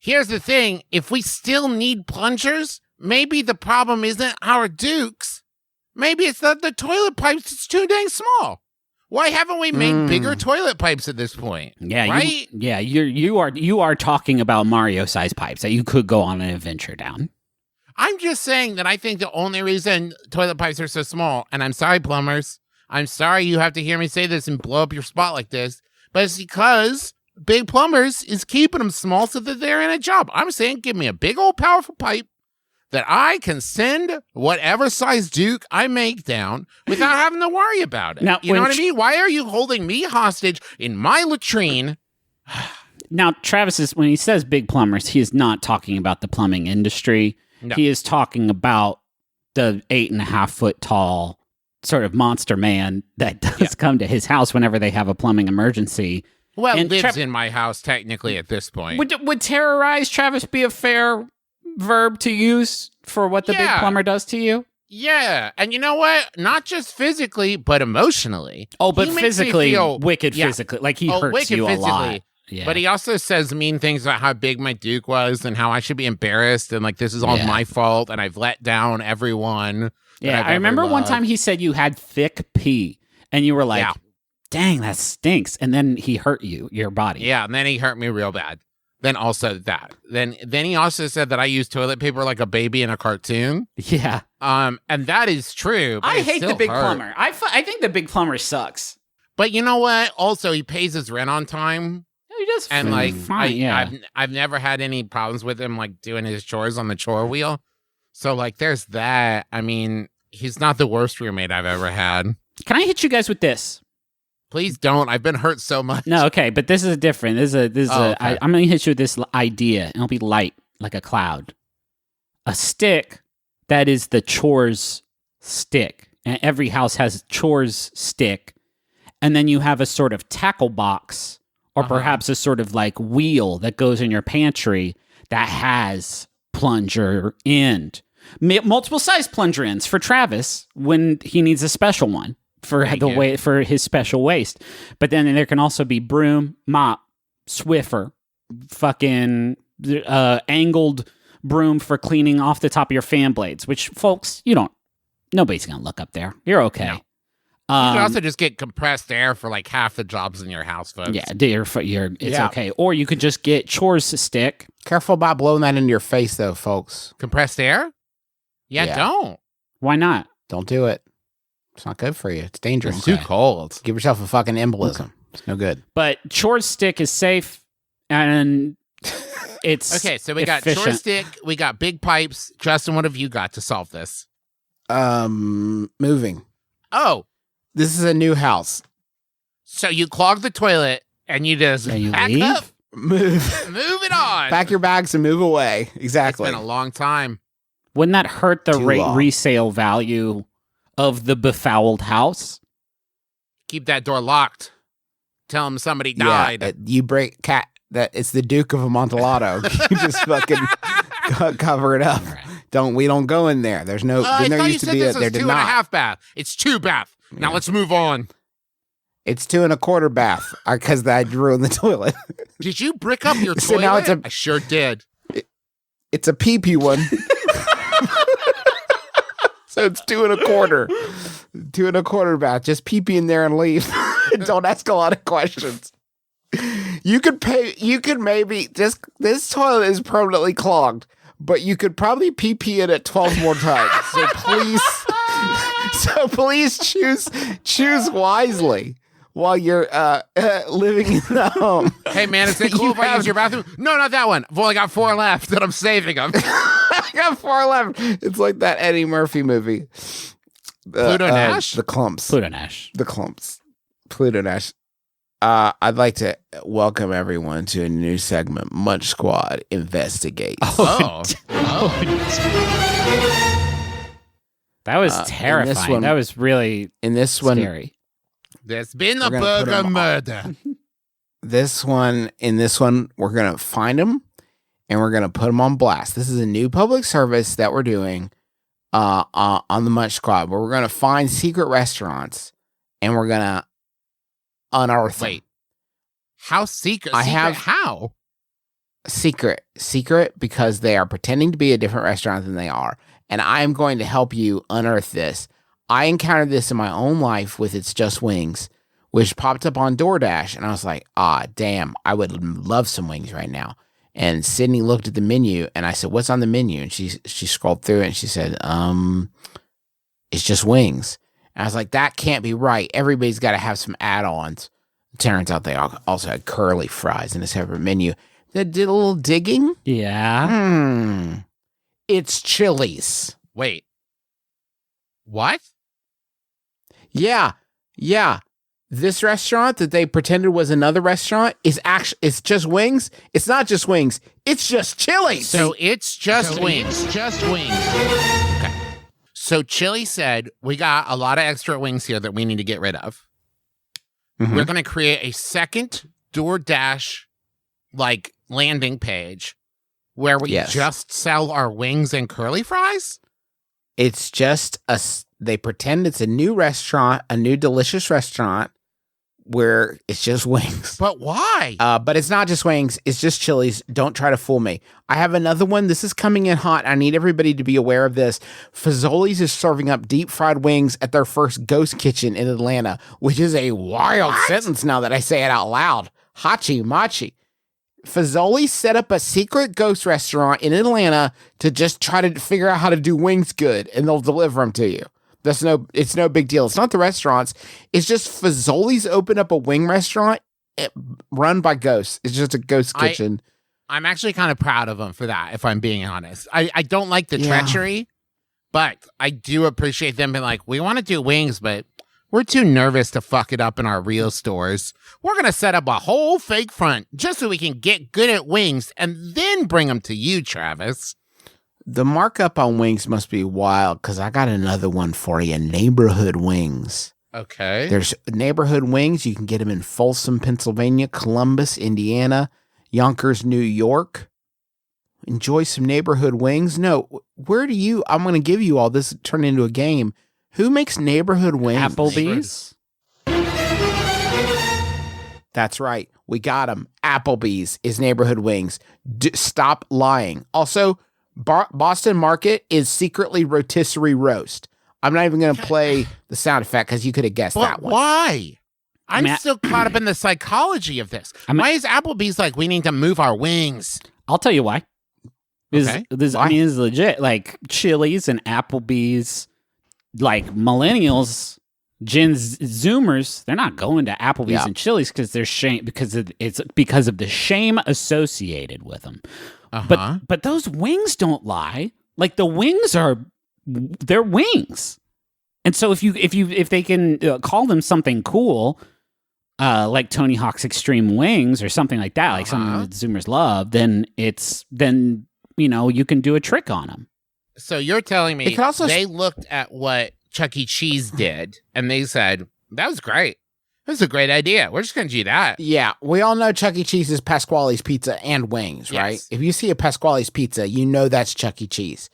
Here's the thing. If we still need plungers, maybe the problem isn't our Dukes. Maybe it's that the toilet pipes is too dang small. Why haven't we made bigger toilet pipes at this point? Yeah, right? You are talking about Mario-sized pipes that you could go on an adventure down. I'm just saying that I think the only reason toilet pipes are so small, and I'm sorry, plumbers, I'm sorry you have to hear me say this and blow up your spot like this, but it's because Big Plumbers is keeping them small so that they're in a job. I'm saying give me a big old powerful pipe that I can send whatever size Duke I make down without having to worry about it. Now, you know what I mean? Why are you holding me hostage in my latrine? Now, Travis when he says big plumbers, he is not talking about the plumbing industry. No. He is talking about the 8.5 foot tall sort of monster man that does come to his house whenever they have a plumbing emergency. Well, And lives in my house technically at this point. Would terrorize, Travis, be a fair verb to use for what the big plumber does to you? Yeah, and you know what? Not just physically, but emotionally. Oh, but He makes me physically, feel- wicked yeah. physically. Like he hurts wicked you a physically. lot. Yeah. But he also says mean things about how big my Duke was and how I should be embarrassed and like this is all my fault and I've let down everyone. Yeah, I remember one time he said you had thick pee and you were like, dang, that stinks. And then he hurt your body. Yeah, and then he hurt me real bad. Then also that. Then he also said that I use toilet paper like a baby in a cartoon. Yeah. And that is true. But I it hate the still big hurt. plumber. I think the big plumber sucks. But you know what? Also, he pays his rent on time. He does And like, fine, I've never had any problems with him like doing his chores on the chore wheel. So like, there's that. I mean, he's not the worst roommate I've ever had. Can I hit you guys with this? Please don't. I've been hurt so much. No, okay, but this is different. Okay. I'm going to hit you with this idea, and it'll be light like a cloud. A stick that is the chores stick, and every house has a chores stick, and then you have a sort of tackle box, or perhaps a sort of like wheel that goes in your pantry that has plunger end, multiple size plunger ends for Travis when he needs a special one. For for his special waste. But then there can also be broom, mop, Swiffer, fucking angled broom for cleaning off the top of your fan blades, which folks, nobody's gonna look up there. You're okay. No. You can also just get compressed air for like half the jobs in your house, folks. Yeah, it's okay. Or you could just get chores stick. Careful about blowing that into your face, though, folks. Compressed air? Yeah, don't. Why not? Don't do it. It's not good for you. It's dangerous. It's too cold. Give yourself a fucking embolism. Okay. It's no good. But chores stick is safe, and it's okay. So we got efficient. chore stick. We got big pipes. Justin, what have you got to solve this? Moving. Oh, this is a new house. So you clog the toilet and you just pack leave? up, move it on. Pack your bags and move away. Exactly. It's been a long time. Wouldn't that hurt the Too long. resale value of the befouled house? Keep that door locked. Tell him somebody died. You break cat. That it's the Duke of Amontillado. You just fucking Cover it up. Right. We don't go in there. There's no. I there thought you used to said be this there was did 2.5 not. bath. It's 2 bath. Now let's move on. It's 2.25 bath because I ruined the toilet. Did you brick up your So toilet? now it's I sure did. It's a pee one. So it's 2.25. 2.25 bath. Just pee in there and leave. Don't ask a lot of questions. You could maybe this toilet is permanently clogged, but you could probably pee in it 12 more times. So please choose wisely while you're living in the home. Hey man, is it cool if I use your bathroom? No, not that one. I've only got 4 left that I'm saving them. I got 4 left. It's like that Eddie Murphy movie. Pluto Nash? The Clumps. Pluto Nash. The Clumps. Pluto Nash. I'd like to welcome everyone to a new segment, Munch Squad Investigates. Oh. That was in this terrifying. one- That was really In this one, scary. There's been a We're gonna put burger 'em murder. in this one, we're going to find them and we're going to put them on blast. This is a new public service that we're doing on the Munch Squad, where we're going to find secret restaurants and we're going to unearth them. Wait. How secret? I secret have- how? Secret because they are pretending to be a different restaurant than they are. And I am going to help you unearth this. I encountered this in my own life with It's Just Wings, which popped up on DoorDash. And I was like, damn, I would love some wings right now. And Sydney looked at the menu and I said, what's on the menu? And she scrolled through it and she said, it's just wings. And I was like, that can't be right. Everybody's got to have some add-ons. It turns out they also had curly fries in a separate menu. They did a little digging. Yeah. It's Chili's. Wait. What? Yeah. This restaurant that they pretended was another restaurant is actually, it's just wings. It's not just wings. It's just Chili's. So it's just wings. Just wings. Okay. So Chili said, we got a lot of extra wings here that we need to get rid of. Mhm. We're going to create a second DoorDash landing page where we Yes. just sell our wings and curly fries? It's just they pretend it's a new restaurant, a new delicious restaurant where it's just wings. But why? But it's not just wings. It's just Chili's. Don't try to fool me. I have another one. This is coming in hot. I need everybody to be aware of this. Fazoli's is serving up deep fried wings at their first ghost kitchen in Atlanta, which is a wild sentence now that I say it out loud. Hachi machi. Fazoli's set up a secret ghost restaurant in Atlanta to just try to figure out how to do wings good, and they'll deliver them to you. It's no big deal. It's not the restaurants. It's just Fazoli's opened up a wing restaurant run by ghosts. It's just a ghost kitchen. I'm actually kind of proud of them for that, if I'm being honest. I don't like the Yeah. treachery, but I do appreciate them being like, we want to do wings, but we're too nervous to fuck it up in our real stores. We're going to set up a whole fake front just so we can get good at wings and then bring them to you, Travis. The markup on wings must be wild, because I got another one for you. Neighborhood wings. Okay. There's neighborhood wings. You can get them in Folsom, Pennsylvania, Columbus, Indiana, Yonkers, New York. Enjoy some neighborhood wings. No, I'm going to give you all this, turn into a game. Who makes neighborhood wings? Applebee's. That's right. We got them. Applebee's is neighborhood wings. Stop lying. Also, Boston Market is secretly rotisserie roast. I'm not even going to play the sound effect because you could have guessed But that one. why? I'm mean, still caught up in the psychology of this. Why is Applebee's like, we need to move our wings? I'll tell you why. Okay. Why? It's legit. Like Chili's and Applebee's, like millennials, Gen Zoomers, they're not going to Applebee's Yeah. and Chili's because they're shame because of the shame associated with them. Uh-huh. But those wings don't lie. Like the wings they're wings. And so if they can call them something cool, like Tony Hawk's Extreme Wings or something like that, like something that Zoomers love, then you can do a trick on them. So you're telling me It could also they looked at what Chuck E. Cheese did and they said, that was great. That's a great idea. We're just going to do that. Yeah, we all know Chuck E. Cheese is Pasquale's Pizza and wings, right? Yes. If you see a Pasquale's Pizza, you know that's Chuck E. Cheese.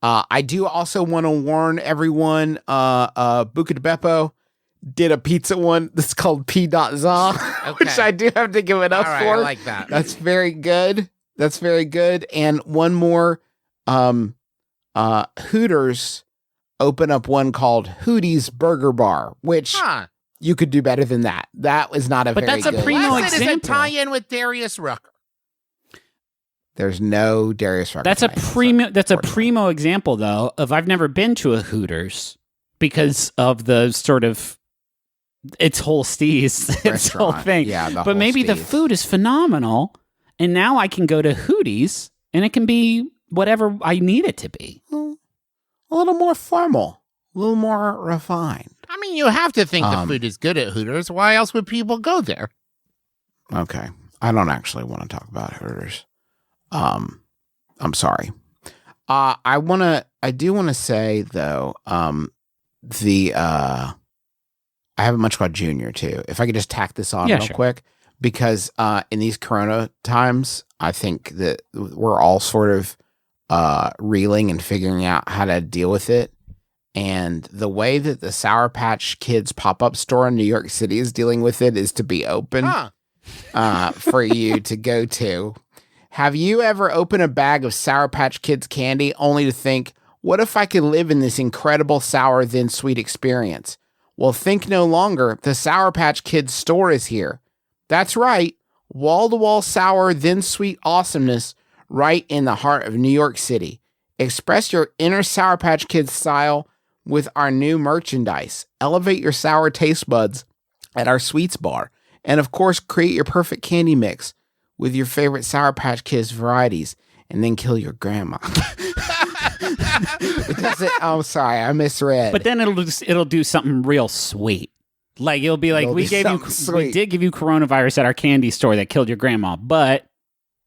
I do also want to warn everyone, Buca de Beppo did a pizza one that's called P.Za, which Okay. I do have to give it up All right, for. I like that. That's very good. That's very good. And one more, Hooters open up one called Hootie's Burger Bar, which Huh. you could do better than that. That was not a But very that's a good. primo Unless it is a example. tie-in with Darius Rucker. There's no Darius Rucker. That's a tie-in, primo. That's a unfortunately. primo example, though, of I've never been to a Hooters because of the sort of its whole steez, its whole Restaurant. thing. Yeah, the but whole maybe the steez. food is phenomenal, and now I can go to Hooties, and it can be whatever I need it to be. A little more formal, a little more refined. I mean, you have to think the Um, food is good at Hooters. Why else would people go there? Okay. I don't actually want to talk about Hooters. I'm sorry. I do want to say though, I have a Munch Squad Junior too. If I could just tack this on Yeah, real sure. quick, because in these Corona times, I think that we're all sort of reeling and figuring out how to deal with it. And the way that the Sour Patch Kids pop-up store in New York City is dealing with it is to be open Huh. for you to go to. Have you ever opened a bag of Sour Patch Kids candy only to think, what if I could live in this incredible sour then sweet experience? Well, think no longer. The Sour Patch Kids store is here. That's right. Wall-to-wall sour then sweet awesomeness right in the heart of New York City. Express your inner Sour Patch Kids style with our new merchandise. Elevate your sour taste buds at our sweets bar. And of course, create your perfect candy mix with your favorite Sour Patch Kids varieties and then kill your grandma. It doesn't, oh, sorry, I misread. But then it'll do something real sweet. Like it'll be like It'll we do gave you something sweet. we did give you coronavirus at our candy store that killed your grandma, but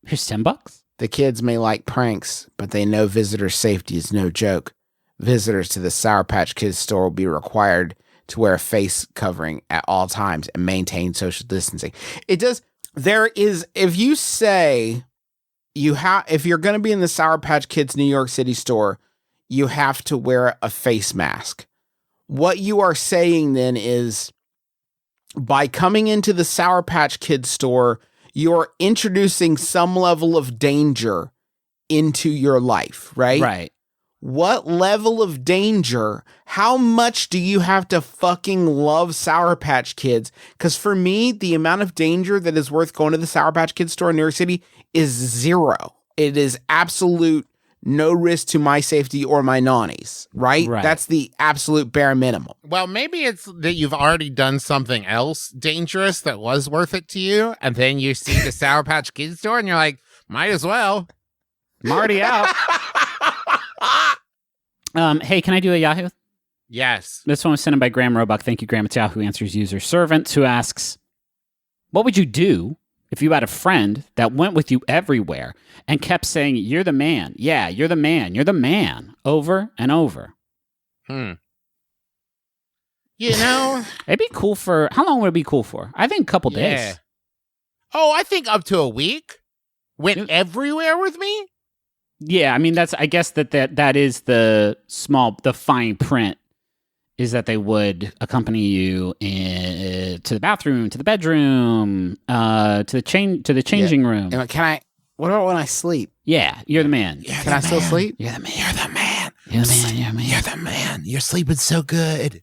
here's $10. The kids may like pranks, but they know visitor safety is no joke. Visitors to the Sour Patch Kids store will be required to wear a face covering at all times and maintain social distancing. If you say if you're going to be in the Sour Patch Kids New York City store, you have to wear a face mask. What you are saying then is, by coming into the Sour Patch Kids store, you're introducing some level of danger into your life, right? Right. What level of danger? How much do you have to fucking love Sour Patch Kids? Because for me, the amount of danger that is worth going to the Sour Patch Kids store in New York City is zero. It is absolute no risk to my safety or my nannies, right? Right. That's the absolute bare minimum. Well, maybe it's that you've already done something else dangerous that was worth it to you, and then you see the Sour Patch Kids store, and you're like, might as well. I'm already out. Hey, can I do a Yahoo? Yes. This one was sent in by Graham Roebuck. Thank you, Graham. It's Yahoo Answers user Servant, who asks, what would you do if you had a friend that went with you everywhere and kept saying, you're the man. Yeah, you're the man. You're the man. Over and over. You know? It'd be cool for, how long would it be cool for? I think a couple Yeah. days. Oh, I think up to a week. Went everywhere with me? Yeah, I mean, I guess that is the fine print, is that they would accompany you to the bathroom, to the bedroom, to the changing room. And what about when I sleep? Yeah, you're the man. Can I still sleep? You're the man. You're the man. You're the man. You're the man. You're the man. You're sleeping so good.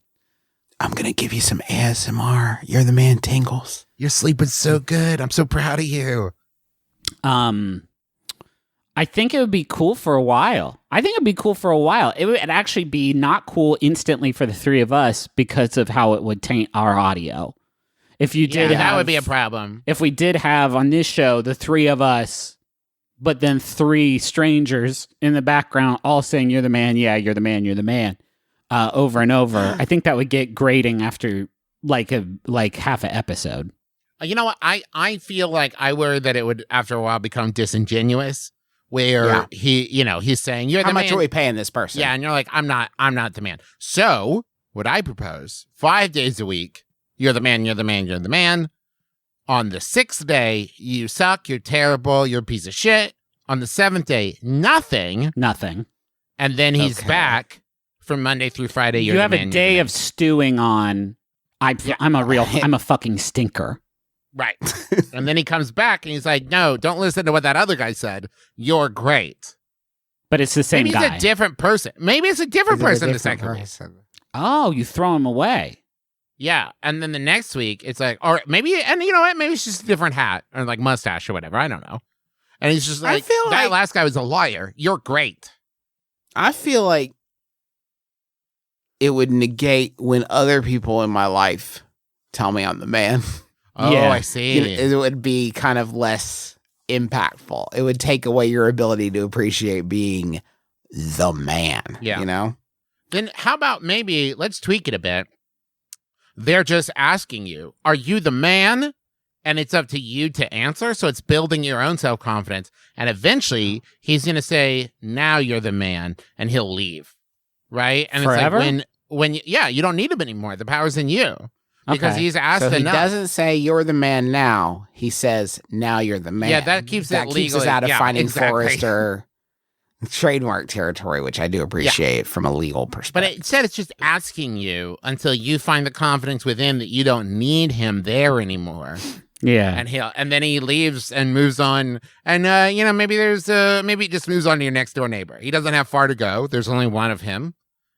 I'm going to give you some ASMR. You're the man tingles. You're sleeping so good. I'm so proud of you. I think it would be cool for a while. It would actually be not cool instantly for the three of us because of how it would taint our audio. If you did that have, would be a problem. If we did have on this show the three of us, but then three strangers in the background all saying "You're the man, yeah, you're the man, you're the man," over and over, I think that would get grating after like half an episode. You know what? I feel like I worry that it would after a while become disingenuous. Where he's saying, you're the How man. much are we paying this person? Yeah, and you're like, I'm not the man. So what I propose, 5 days a week, You're the man, you're the man, you're the man. On the 6th day, you suck, you're terrible, you're a piece of shit. On the 7th day, nothing. Nothing. And then he's Okay. back from Monday through Friday. You're You the have man, a you're day the of stewing on. I'm a fucking stinker. man. Right. And then he comes back and he's like, no, don't listen to what that other guy said. You're great. But it's the same Maybe guy. it's a different person. Maybe it's a different Is it a person the different second week. person? Oh, you throw him away. Yeah. And then the next week, it's like, or maybe, and you know what? Maybe it's just a different hat or like mustache or whatever. I don't know. And he's just I like, feel that like- last guy was a liar. You're great. I feel like it would negate when other people in my life tell me I'm the man. Oh, Yeah. I see. It would be kind of less impactful. It would take away your ability to appreciate being the man. Yeah. You know? Then how about maybe let's tweak it a bit. They're just asking you, are you the man? And it's up to you to answer. So it's building your own self-confidence. And eventually he's going to say, now you're the man, and he'll leave. Right? And Forever? it's like when you don't need him anymore. The power's in you. Because Okay. he's asked So he enough. doesn't say you're the man now. He says now you're the man. Yeah, that keeps it that keeps us legally- out of yeah, finding exactly. Forrester trademark territory, which I do appreciate from a legal But perspective. instead, it's just asking you until you find the confidence within that you don't need him there anymore. Yeah. And then he leaves and moves on. And maybe maybe it just moves on to your next door neighbor. He doesn't have far to go. There's only one of him.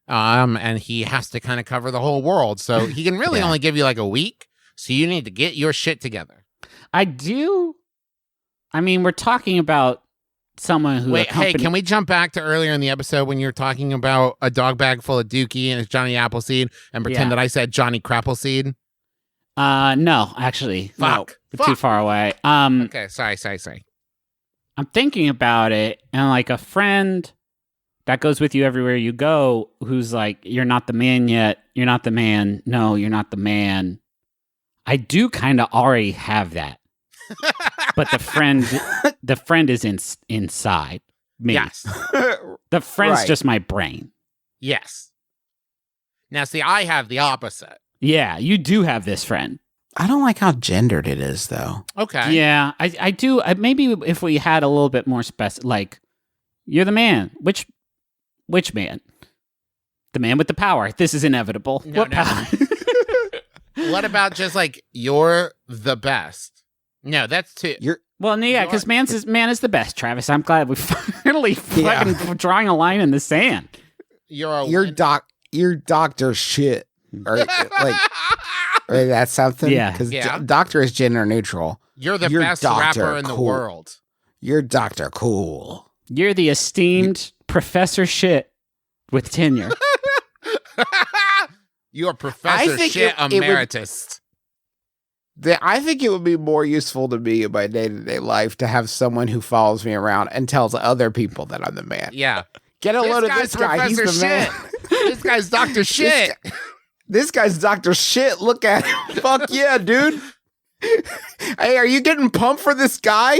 And he has to kind of cover the whole world. So he can really Yeah. only give you like a week. So you need to get your shit together. I do. I mean, we're talking about someone who. Wait, hey, can we jump back to earlier in the episode when you're talking about a dog bag full of Dookie and it's Johnny Appleseed and pretend Yeah. that I said Johnny Crappleseed? No, actually, Fuck. no, too far away. Okay, sorry. I'm thinking about it, and like a friend that goes with you everywhere you go, who's like, "You're not the man yet. You're not the man. No, you're not the man." I do kind of already have that, but the friend is inside me. Yes. The friend's Right. just my brain. Yes. Now, see, I have the opposite. Yeah, you do have this friend. I don't like how gendered it is, though. Okay. Yeah, I do. Maybe if we had a little bit more like, you're the man. Which man? The man with the power. This is inevitable. No, What no. power? What about just like, you're the best? No, that's too. Well, no, yeah, because man is the best, Travis. I'm glad we finally Yeah. fucking drawing a line in the sand. You're You're doctor shit. Or that's something? Yeah. Because Yeah. doctor is gender neutral. You're the You're best Dr. rapper in the Cool. world. You're Dr. Cool. You're the esteemed Professor Shit with tenure. You're Professor think Shit it would- Emeritus. I think it would be more useful to me in my day-to-day life to have someone who follows me around and tells other people that I'm the man. Yeah. Get a load of guy's this guy. He's the Professor man. Shit. This guy's Dr. Shit. This guy's Dr. Shit. Look at him. Fuck yeah, dude. Hey, are you getting pumped for this guy?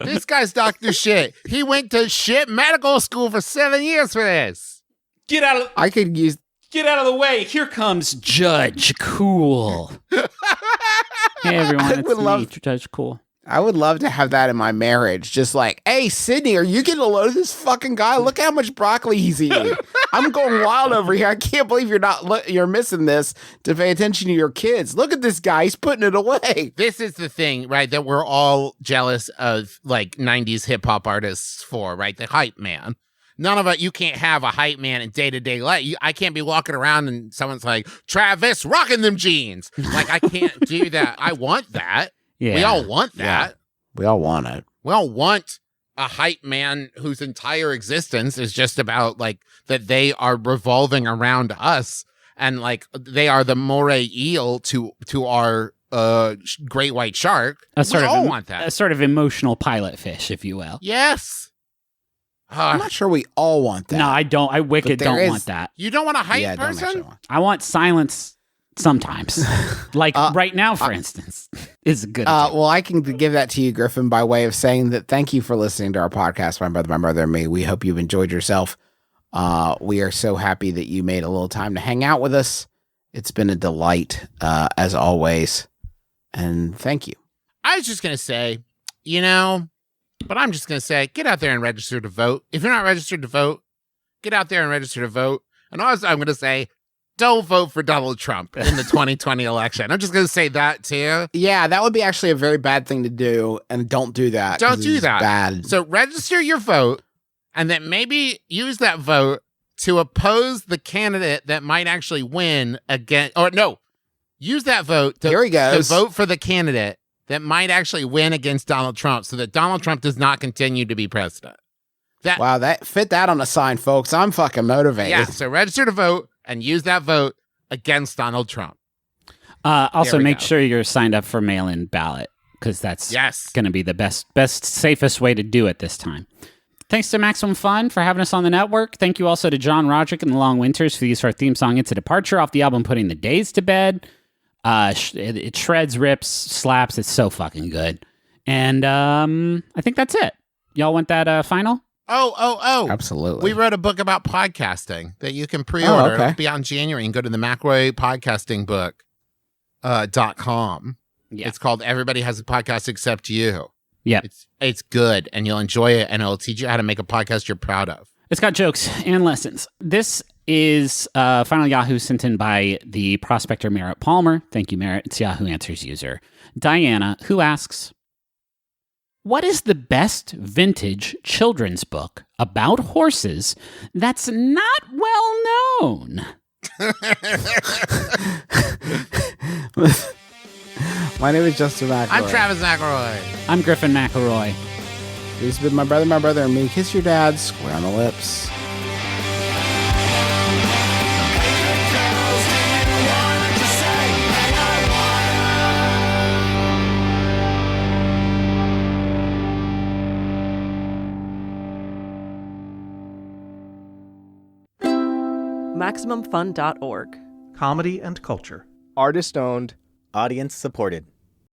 This guy's Dr. Shit. He went to shit medical school for 7 years for this. Get out of I could use. the way. Here comes Judge Cool. Hey, everyone. I It's would me, love- Judge Cool. I would love to have that in my marriage. Just like, hey, Sydney, are you getting a load of this fucking guy? Look how much broccoli he's eating. I'm going wild over here. I can't believe you're missing this to pay attention to your kids. Look at this guy. He's putting it away. This is the thing, right, that we're all jealous of, like, 90s hip-hop artists for, right? The hype man. None of it, you can't have a hype man in day-to-day life. I can't be walking around and someone's like, Travis, rocking them jeans. Like, I can't do that. I want that. Yeah. We all want that. We all want it. We all want a hype man whose entire existence is just about, like, that they are revolving around us and, like, they are the moray eel to our great white shark. We all want that. A sort of emotional pilot fish, if you will. Yes. I'm not sure we all want that. No, I don't. I wicked But there don't is- want that. You don't want a hype yeah, I don't actually person? want. I want silence sometimes. Like right now, for instance, is a good example. Well, I can give that to you, Griffin, by way of saying that thank you for listening to our podcast, My Brother, and Me. We hope you've enjoyed yourself. We are so happy that you made a little time to hang out with us It's been a delight, as always. And thank you. I was just going to say, but I'm just going to say, get out there and register to vote. If you're not registered to vote, get out there and register to vote. And also, I'm going to say, don't vote for Donald Trump in the 2020 election. I'm just going to say that too. Yeah, that would be actually a very bad thing to do. And don't do that. Don't do that. Bad. So register your vote and then maybe use that vote to oppose the candidate that might actually win again. Or no, use that vote Here he to goes. vote for the candidate that might actually win against Donald Trump so that Donald Trump does not continue to be president. Wow, that fit that on a sign, folks. I'm fucking motivated. Yeah, so register to vote and use that vote against Donald Trump. Also, There we make go. sure you're signed up for mail-in ballot because that's Yes. going to be the best, safest way to do it this time. Thanks to Maximum Fun for having us on the network. Thank you also to John Roderick and the Long Winters for the use of our theme song, It's a Departure, off the album Putting the Days to Bed. It shreds, rips, slaps. It's so fucking good. And I think that's it. Y'all want that final? Oh. Absolutely. We wrote a book about podcasting that you can pre-order. okay. It'll be out in January. You can go to the McElroy podcasting book .com. Yeah. It's called Everybody Has a Podcast Except You. Yeah. It's good and you'll enjoy it and it'll teach you how to make a podcast you're proud of. It's got jokes and lessons. This is Final Yahoo sent in by the prospector Merritt Palmer. Thank you, Merritt. It's Yahoo Answers user Diana, who asks, what is the best vintage children's book about horses that's not well known? My name is Justin McElroy. I'm Travis McElroy. I'm Griffin McElroy. This has been my brother, and me. Kiss your dad square on the lips. MaximumFun.org. Comedy and culture. Artist owned, audience supported.